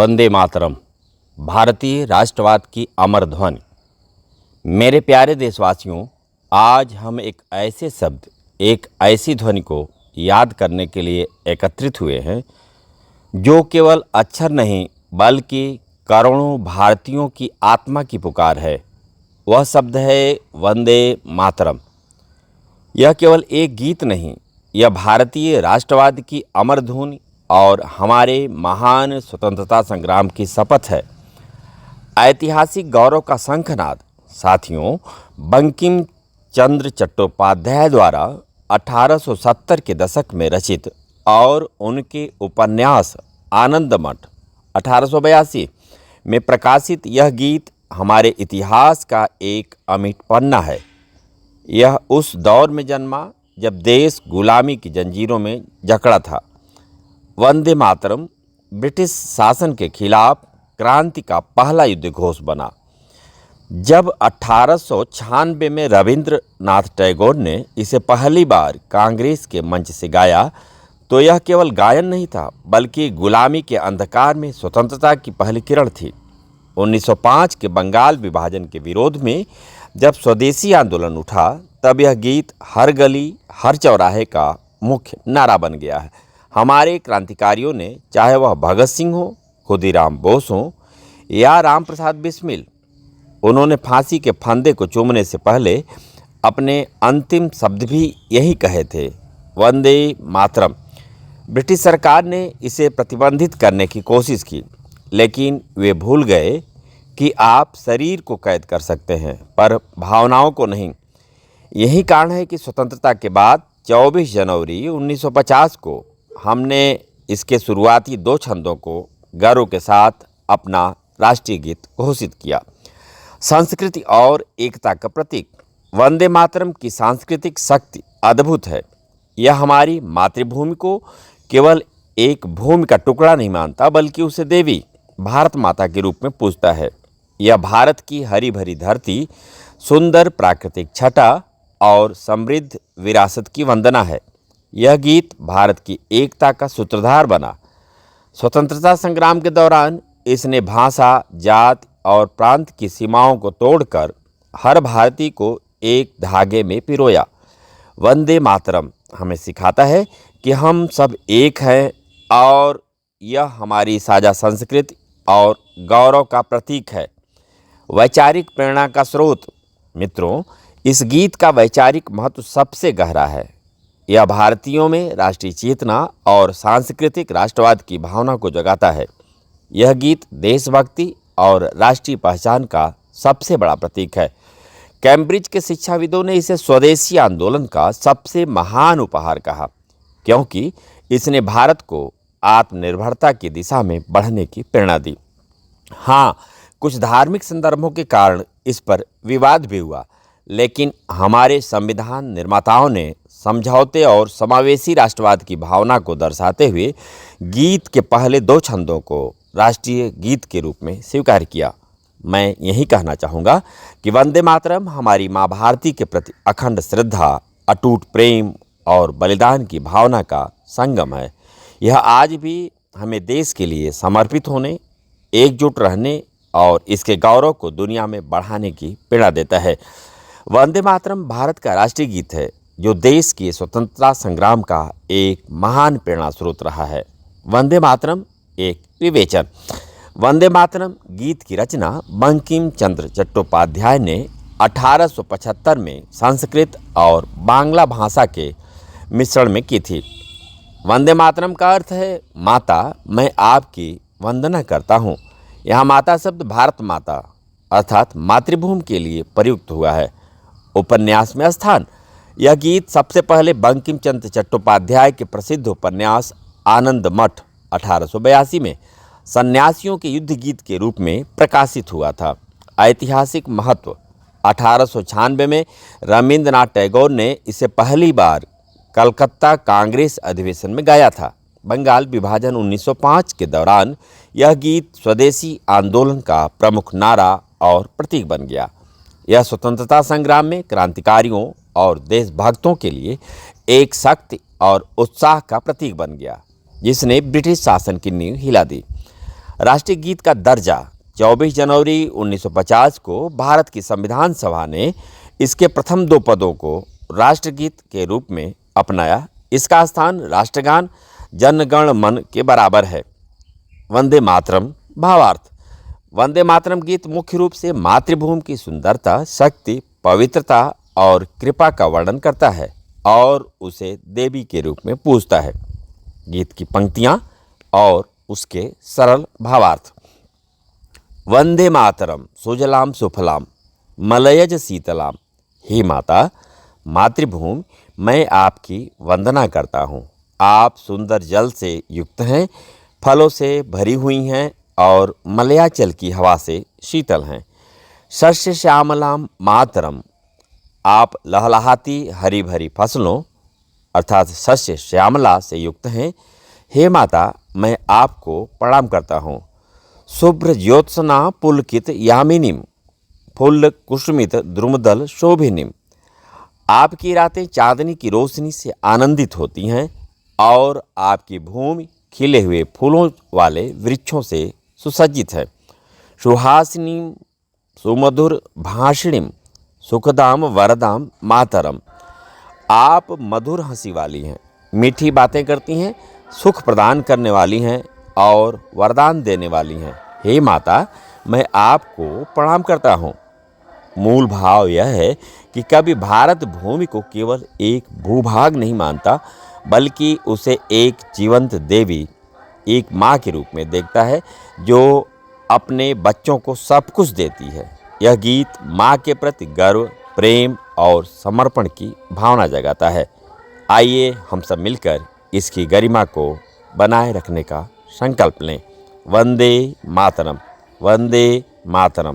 वंदे मातरम, भारतीय राष्ट्रवाद की अमर ध्वनि। मेरे प्यारे देशवासियों, आज हम एक ऐसे शब्द, एक ऐसी ध्वनि को याद करने के लिए एकत्रित हुए हैं जो केवल अक्षर नहीं बल्कि करोड़ों भारतीयों की आत्मा की पुकार है। वह शब्द है वंदे मातरम। यह केवल एक गीत नहीं, यह भारतीय राष्ट्रवाद की अमर धुन और हमारे महान स्वतंत्रता संग्राम की शपथ है। ऐतिहासिक गौरव का शंखनाद। साथियों, बंकिम चंद्र चट्टोपाध्याय द्वारा 1870 के दशक में रचित और उनके उपन्यास आनंद मठ 1882 में प्रकाशित यह गीत हमारे इतिहास का एक अमिट पन्ना है। यह उस दौर में जन्मा जब देश गुलामी की जंजीरों में जकड़ा था। वंदे मातरम ब्रिटिश शासन के खिलाफ क्रांति का पहला युद्ध घोष बना। जब 1896 में रविंद्रनाथ टैगोर ने इसे पहली बार कांग्रेस के मंच से गाया तो यह केवल गायन नहीं था बल्कि गुलामी के अंधकार में स्वतंत्रता की पहली किरण थी। 1905 के बंगाल विभाजन के विरोध में जब स्वदेशी आंदोलन उठा तब यह गीत हर गली हर चौराहे का मुख्य नारा बन गया है। हमारे क्रांतिकारियों ने, चाहे वह भगत सिंह हो, खुदीराम बोस हो या राम प्रसाद बिस्मिल, उन्होंने फांसी के फंदे को चूमने से पहले अपने अंतिम शब्द भी यही कहे थे, वंदे मातरम। ब्रिटिश सरकार ने इसे प्रतिबंधित करने की कोशिश की, लेकिन वे भूल गए कि आप शरीर को कैद कर सकते हैं पर भावनाओं को नहीं। यही कारण है कि स्वतंत्रता के बाद 24 जनवरी 1950 को हमने इसके शुरुआती 2 छंदों को गर्व के साथ अपना राष्ट्रीय गीत घोषित किया। संस्कृति और एकता का प्रतीक। वंदे मातरम की सांस्कृतिक शक्ति अद्भुत है। यह हमारी मातृभूमि को केवल एक भूमि का टुकड़ा नहीं मानता बल्कि उसे देवी भारत माता के रूप में पूजता है। यह भारत की हरी भरी धरती, सुंदर प्राकृतिक छटा और समृद्ध विरासत की वंदना है। यह गीत भारत की एकता का सूत्रधार बना। स्वतंत्रता संग्राम के दौरान इसने भाषा, जात और प्रांत की सीमाओं को तोड़कर हर भारतीय को एक धागे में पिरोया। वंदे मातरम हमें सिखाता है कि हम सब एक हैं और यह हमारी साझा संस्कृति और गौरव का प्रतीक है। वैचारिक प्रेरणा का स्रोत। मित्रों, इस गीत का वैचारिक महत्व सबसे गहरा है। यह भारतीयों में राष्ट्रीय चेतना और सांस्कृतिक राष्ट्रवाद की भावना को जगाता है। यह गीत देशभक्ति और राष्ट्रीय पहचान का सबसे बड़ा प्रतीक है। कैम्ब्रिज के शिक्षाविदों ने इसे स्वदेशी आंदोलन का सबसे महान उपहार कहा, क्योंकि इसने भारत को आत्मनिर्भरता की दिशा में बढ़ने की प्रेरणा दी। हाँ, कुछ धार्मिक संदर्भों के कारण इस पर विवाद भी हुआ, लेकिन हमारे संविधान निर्माताओं ने समझौते और समावेशी राष्ट्रवाद की भावना को दर्शाते हुए गीत के पहले 2 छंदों को राष्ट्रीय गीत के रूप में स्वीकार किया। मैं यही कहना चाहूँगा कि वंदे मातरम हमारी माँ भारती के प्रति अखंड श्रद्धा, अटूट प्रेम और बलिदान की भावना का संगम है। यह आज भी हमें देश के लिए समर्पित होने, एकजुट रहने और इसके गौरव को दुनिया में बढ़ाने की प्रेरणा देता है। वंदे मातरम भारत का राष्ट्रीय गीत है जो देश के स्वतंत्रता संग्राम का एक महान प्रेरणा स्रोत रहा है। वंदे मातरम एक विवेचन। वंदे मातरम गीत की रचना बंकिम चंद्र चट्टोपाध्याय ने 1875 में संस्कृत और बांग्ला भाषा के मिश्रण में की थी। वंदे मातरम का अर्थ है, माता मैं आपकी वंदना करता हूँ। यहाँ माता शब्द भारत माता अर्थात मातृभूमि के लिए प्रयुक्त हुआ है। उपन्यास में स्थान। यह गीत सबसे पहले बंकिम चंद्र चट्टोपाध्याय के प्रसिद्ध उपन्यास आनंद मठ 1882 में सन्यासियों के युद्ध गीत के रूप में प्रकाशित हुआ था। ऐतिहासिक महत्व। 1896 में रविंद्रनाथ टैगोर ने इसे पहली बार कलकत्ता कांग्रेस अधिवेशन में गाया था। बंगाल विभाजन 1905 के दौरान यह गीत स्वदेशी आंदोलन का प्रमुख नारा और प्रतीक बन गया। यह स्वतंत्रता संग्राम में क्रांतिकारियों और देशभक्तों के लिए एक शक्ति और उत्साह का प्रतीक बन गया, जिसने ब्रिटिश शासन की नींव हिला दी। राष्ट्रीय गीत का दर्जा 24 जनवरी 1950 को भारत की संविधान सभा ने इसके प्रथम 2 पदों को राष्ट्रगीत के रूप में अपनाया। इसका स्थान राष्ट्रगान जन गण मन के बराबर है। वंदे मातरम भावार्थ। वंदे मातरम गीत मुख्य रूप से मातृभूमि की सुंदरता, शक्ति, पवित्रता और कृपा का वर्णन करता है और उसे देवी के रूप में पूजता है। गीत की पंक्तियां और उसके सरल भावार्थ। वंदे मातरम सुजलाम सुफलाम मलयज शीतलाम। हे माता, मातृभूमि, मैं आपकी वंदना करता हूँ। आप सुंदर जल से युक्त हैं, फलों से भरी हुई हैं और मलयाचल की हवा से शीतल हैं। शस्य श्यामलाम मातरम। आप लहलहाती हरी भरी फसलों अर्थात शस्य श्यामला से युक्त हैं। हे माता, मैं आपको प्रणाम करता हूँ। शुभ्र ज्योत्सना पुलकित यामिनीम फुल्ल कुसुमित द्रुमदल शोभिनीम। आपकी रातें चांदनी की रोशनी से आनंदित होती हैं और आपकी भूमि खिले हुए फूलों वाले वृक्षों से सुसज्जित है। सुहासिनीम सुमधुर भाषिणीम सुखदाम वरदाम मातरम। आप मधुर हंसी वाली हैं, मीठी बातें करती हैं, सुख प्रदान करने वाली हैं और वरदान देने वाली हैं। हे माता, मैं आपको प्रणाम करता हूँ। मूल भाव यह है कि कभी भारत भूमि को केवल एक भूभाग नहीं मानता, बल्कि उसे एक जीवंत देवी, एक माँ के रूप में देखता है जो अपने बच्चों को सब कुछ देती है। यह गीत माँ के प्रति गर्व, प्रेम और समर्पण की भावना जगाता है। आइए हम सब मिलकर इसकी गरिमा को बनाए रखने का संकल्प लें। वंदे मातरम, वंदे मातरम।